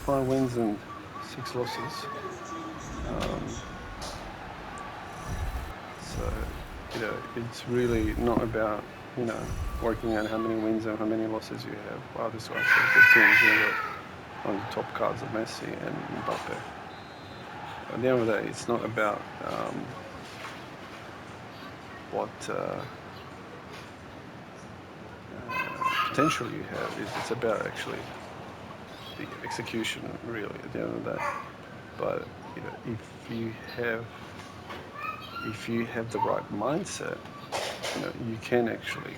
5 wins and 6 losses. So, it's really not about, working out how many wins and how many losses you have. Wow, this one says the teams, on the top cards of Messi and Mbappe. At the end of the day, it's not about what potential you have. It's about actually the execution, really, at the end of the day. But if you have the right mindset, you can actually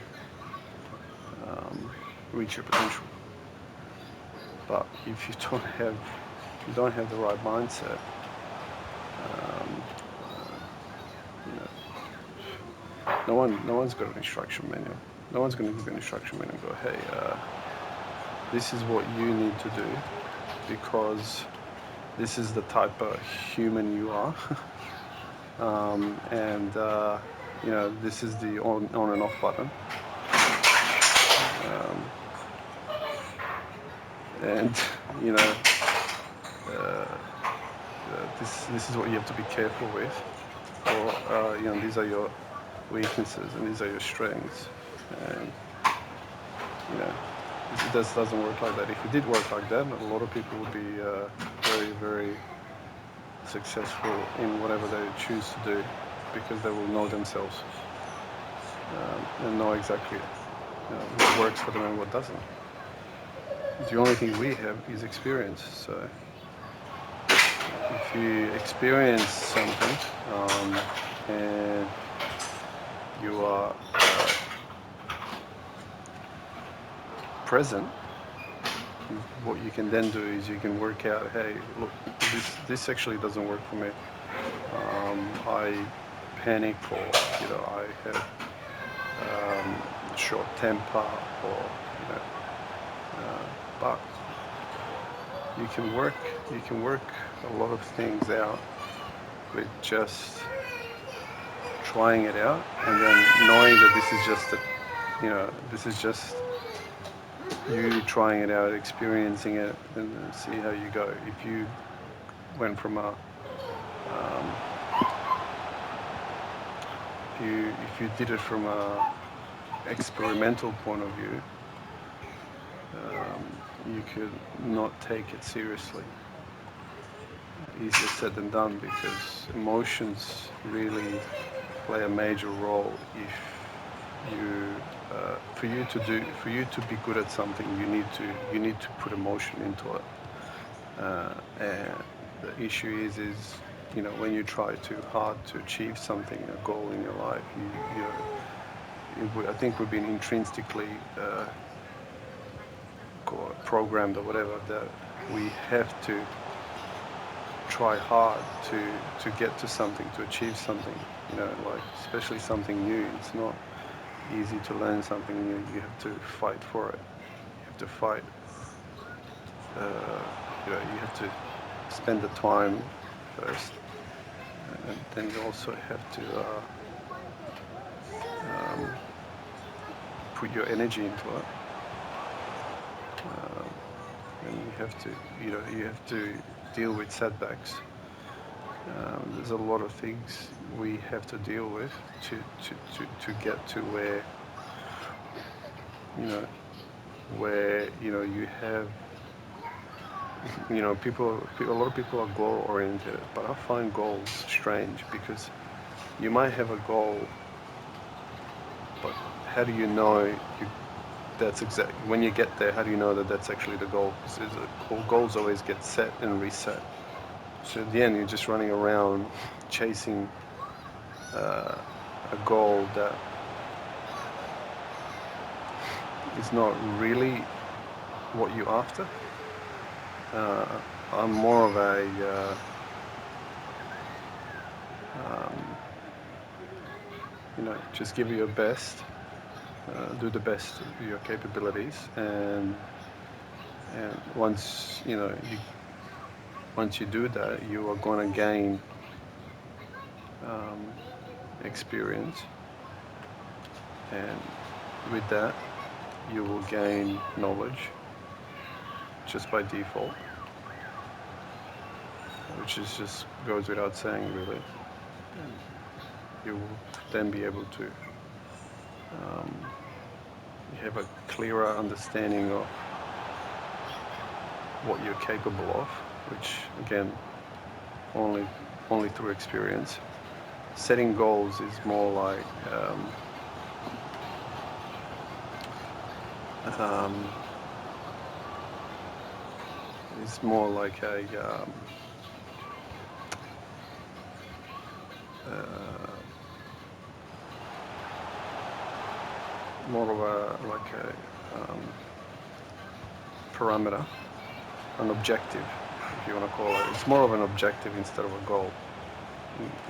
reach your potential. But if you don't have the right mindset, no one's got an instruction manual. No one's going to give you an instruction manual and go, hey, this is what you need to do because this is the type of human you are. And this is the on and off button. And this is what you have to be careful with, or these are your weaknesses and these are your strengths, and it doesn't work like that. If it did work like that, a lot of people would be very, very successful in whatever they choose to do, because they will know themselves and know exactly what works for them and what doesn't. The only thing we have is experience. So if you experience something and you are present, what you can then do is you can work out, hey, look, this actually doesn't work for me. I panic, or I have short temper, or but you can work a lot of things out with just trying it out, and then knowing that this is just you trying it out, experiencing it, and see how you go. If you went from if you did it from a experimental point of view, you could not take it seriously. Easier said than done, because emotions really play a major role. If you for you to be good at something, you need to put emotion into it. And the issue is when you try too hard to achieve something, a goal in your life, I think we've been intrinsically programmed, or whatever, that we have to try hard to get to something, to achieve something, like especially something new. It's not easy to learn something new. You have to fight for it. You have to fight. You have to spend the time first, and then you also have to put your energy into it. And you have to deal with setbacks. There's a lot of things we have to deal with to get to where you have a lot of people are goal oriented, but I find goals strange, because you might have a goal, but how do you know that's exactly when you get there? How do you know that that's actually the goal? Because goals always get set and reset. So at the end, you're just running around chasing a goal that is not really what you're after. I'm more of a just give your best, do the best of your capabilities, and once you do that, you are going to gain experience, and with that you will gain knowledge just by default. which is just goes without saying, really. You will then be able to have a clearer understanding of what you're capable of, which again, only through experience. Setting goals is more like it's more like a more of a like a parameter, an objective, if you want to call it. It's more of an objective instead of a goal.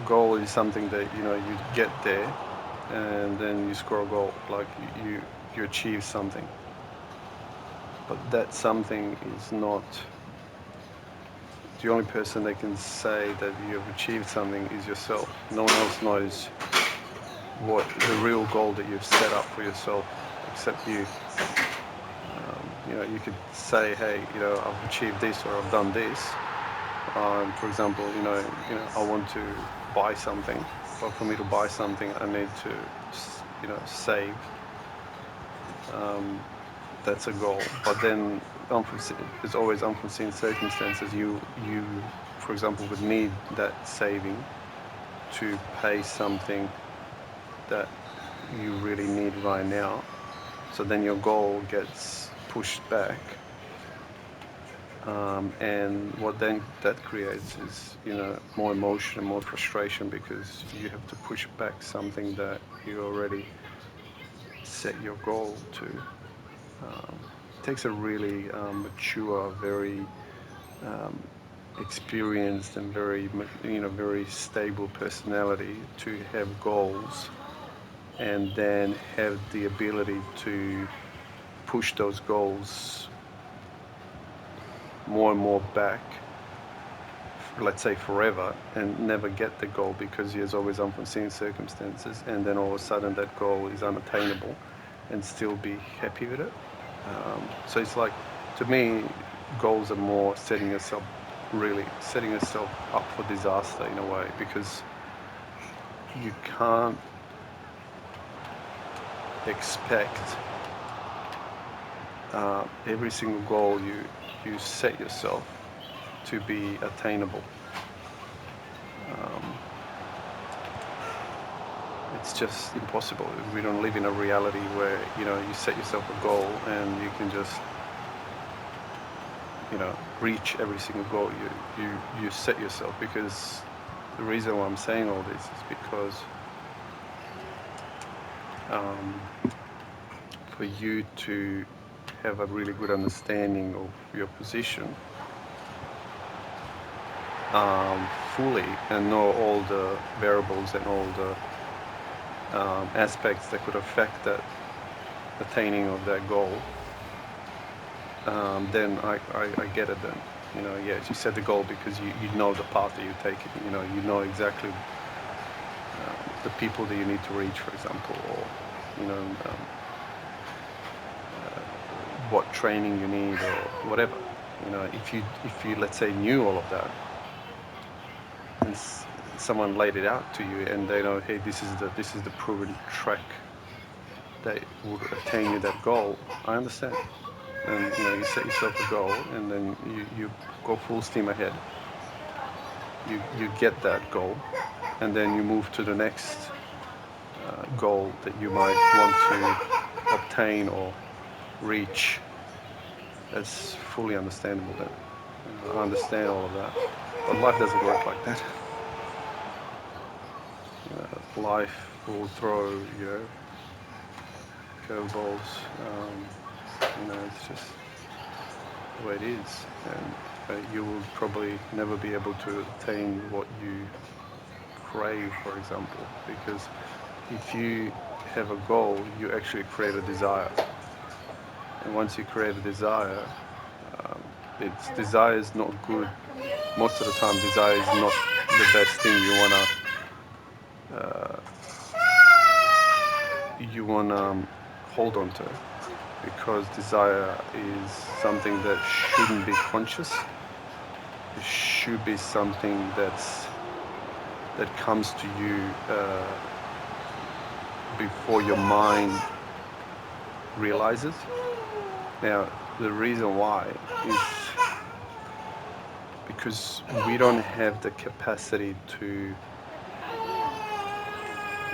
Goal is something that you get there, and then you score a goal, like you achieve something. But that something is not. The only person that can say that you have achieved something is yourself. No one else knows what the real goal that you've set up for yourself, except you. You could say, hey, I've achieved this or I've done this. For example, I want to buy something, but for me to buy something, I need to, save. That's a goal. But then there's always unforeseen circumstances. You, for example, would need that saving to pay something that you really need right now. So then your goal gets pushed back. And what then that creates is, more emotion and more frustration, because you have to push back something that you already set your goal to. It takes a really mature, very experienced and very, very stable personality to have goals and then have the ability to push those goals more and more back, let's say forever, and never get the goal because there's always unforeseen circumstances, and then all of a sudden that goal is unattainable, and still be happy with it. So it's like, to me, goals are more setting yourself up for disaster in a way, because you can't expect every single goal you set yourself to be attainable. It's just impossible. We don't live in a reality where you set yourself a goal and you can just reach every single goal you set yourself. Because the reason why I'm saying all this is because for you to have a really good understanding of your position fully, and know all the variables and all the aspects that could affect that attaining of that goal, then I get it then. Yes, you set the goal because you know the path that you take it. You know exactly the people that you need to reach, for example, or what training you need or whatever. If you let's say knew all of that, and someone laid it out to you, and they know, hey, this is the proven track that would attain you that goal, I understand. And you set yourself a goal, and then you go full steam ahead. You get that goal, and then you move to the next goal that you might want to obtain or reach. That's fully understandable then. I understand all of that. But life doesn't work like that. Life will throw, curveballs. It's just the way it is. And you will probably never be able to attain what you crave, for example, because if you have a goal, you actually create a desire. And once you create a desire, desire is not good. Most of the time, desire is not the best thing you wanna hold on to, because desire is something that shouldn't be conscious. it should be something that comes to you before your mind realizes. Now, the reason why is because we don't have the capacity to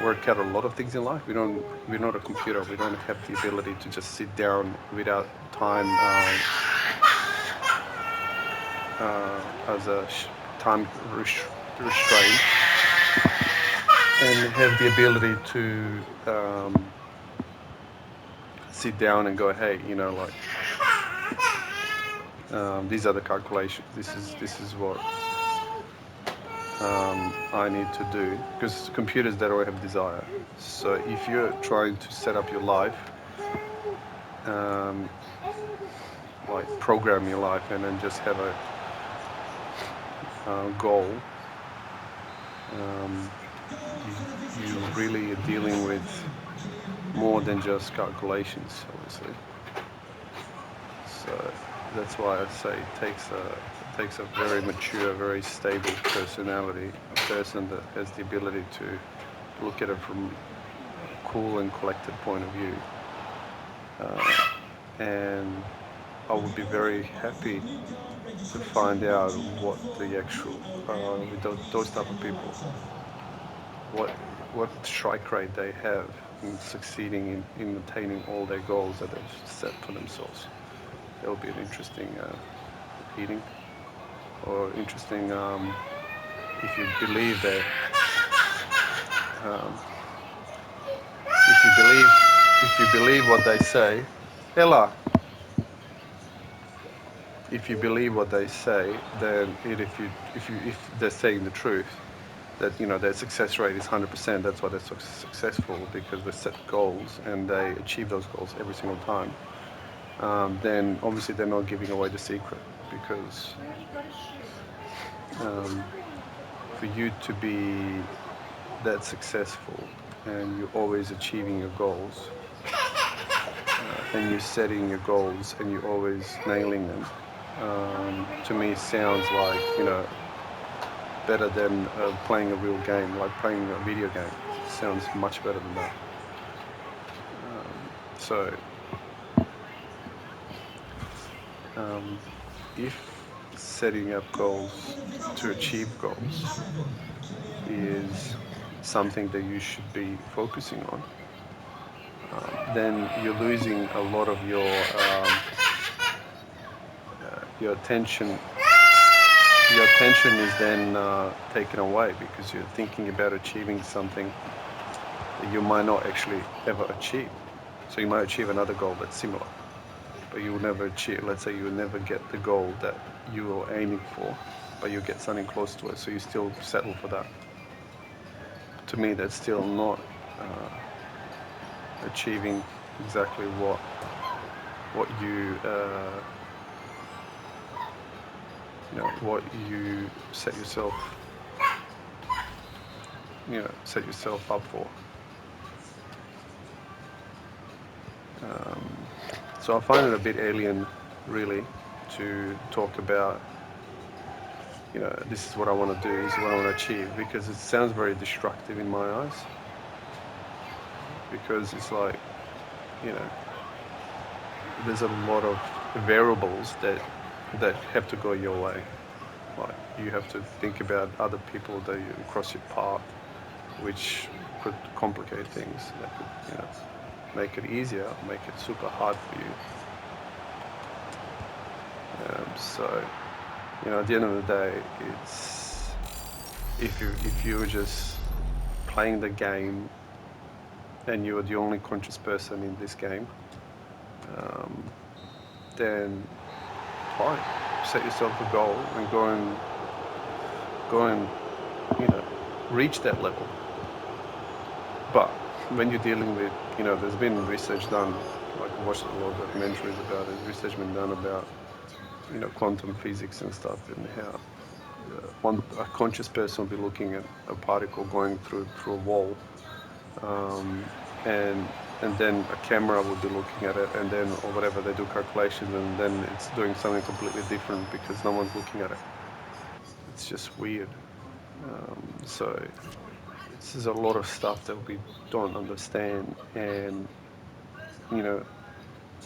work out a lot of things in life. We're not a computer. We don't have the ability to just sit down without time as a time restraint, and have the ability to sit down and go, hey, you know, like these are the calculations. This is what I need to do, because computers, they don't have desire. So if you're trying to set up your life, like program your life, and then just have a goal, you really are dealing with more than just calculations, obviously. So that's why I say it takes a very mature, very stable personality, a person that has the ability to look at it from a cool and collected point of view. And I would be very happy to find out what the actual, with those type of people, what strike rate they have in succeeding in attaining all their goals that they've set for themselves. That would be an interesting reading, or interesting if you believe that if you believe what they say, Ella. If you believe what they say, then if they're saying the truth, that their success rate is 100%. That's why they're so successful, because they set goals and they achieve those goals every single time. Then obviously they're not giving away the secret, because for you to be that successful and you're always achieving your goals, and you're setting your goals and you're always nailing them, to me sounds like better than playing a real game, like playing a video game. Sounds much better than that. So if setting up goals to achieve goals is something that you should be focusing on, then you're losing a lot of your attention. Your attention is then taken away, because you're thinking about achieving something that you might not actually ever achieve. So you might achieve another goal that's similar, but you will never achieve, let's say you will never get the goal that you were aiming for, but you'll get something close to it, so you still settle for that. To me, that's still not achieving exactly what you what you set yourself up for. So I find it a bit alien, really, to talk about, this is what I want to do, this is what I want to achieve, because it sounds very destructive in my eyes. Because it's like, there's a lot of variables that have to go your way. Like, you have to think about other people that you cross your path, which could complicate things. That could, make it easier, make it super hard for you. So, at the end of the day, it's if you're just playing the game and you're the only conscious person in this game, then fine, set yourself a goal and go and reach that level. But when you're dealing with, there's been research done, like I watched a lot of documentaries about it, research been done about, quantum physics and stuff, and how a conscious person will be looking at a particle going through a wall, and then a camera will be looking at it, and then, or whatever, they do calculations, and then it's doing something completely different because no one's looking at it. it's just weird. So this is a lot of stuff that we don't understand, and you know,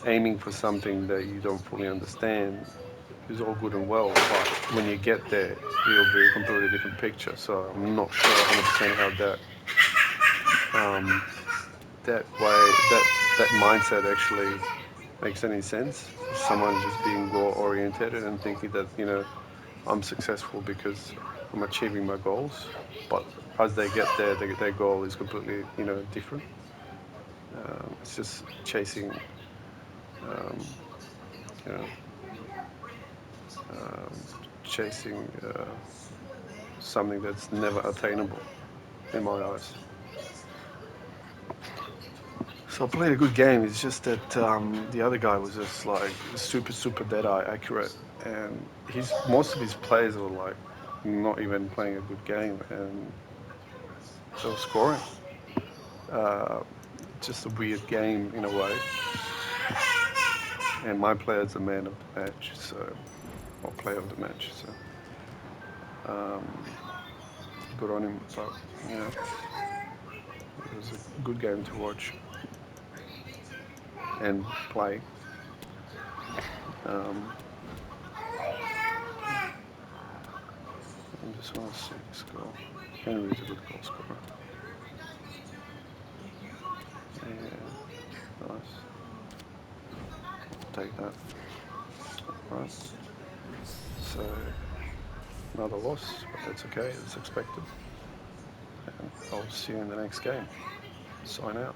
aiming for something that you don't fully understand is all good and well, but when you get there, it'll be a completely different picture. So I'm not sure 100% how that way, that mindset actually makes any sense. Someone just being goal oriented and thinking that, you know, I'm successful because I'm achieving my goals, but as they get there, their goal is completely, you know, different. It's just chasing, um, you know, um, chasing something that's never attainable in my eyes. So I played a good game. It's just that the other guy was just like super dead eye accurate, and most of his players were like not even playing a good game, and they were scoring. Uh, just a weird game in a way. And my player's the man of the match, so or player of the match. So good on him, but you know it was a good game to watch and play. Um, I just want to see the score. Henry's a good goal scorer. Yeah, nice. Take that. Right. So another loss, but that's okay. It's expected. And I'll see you in the next game. Sign out.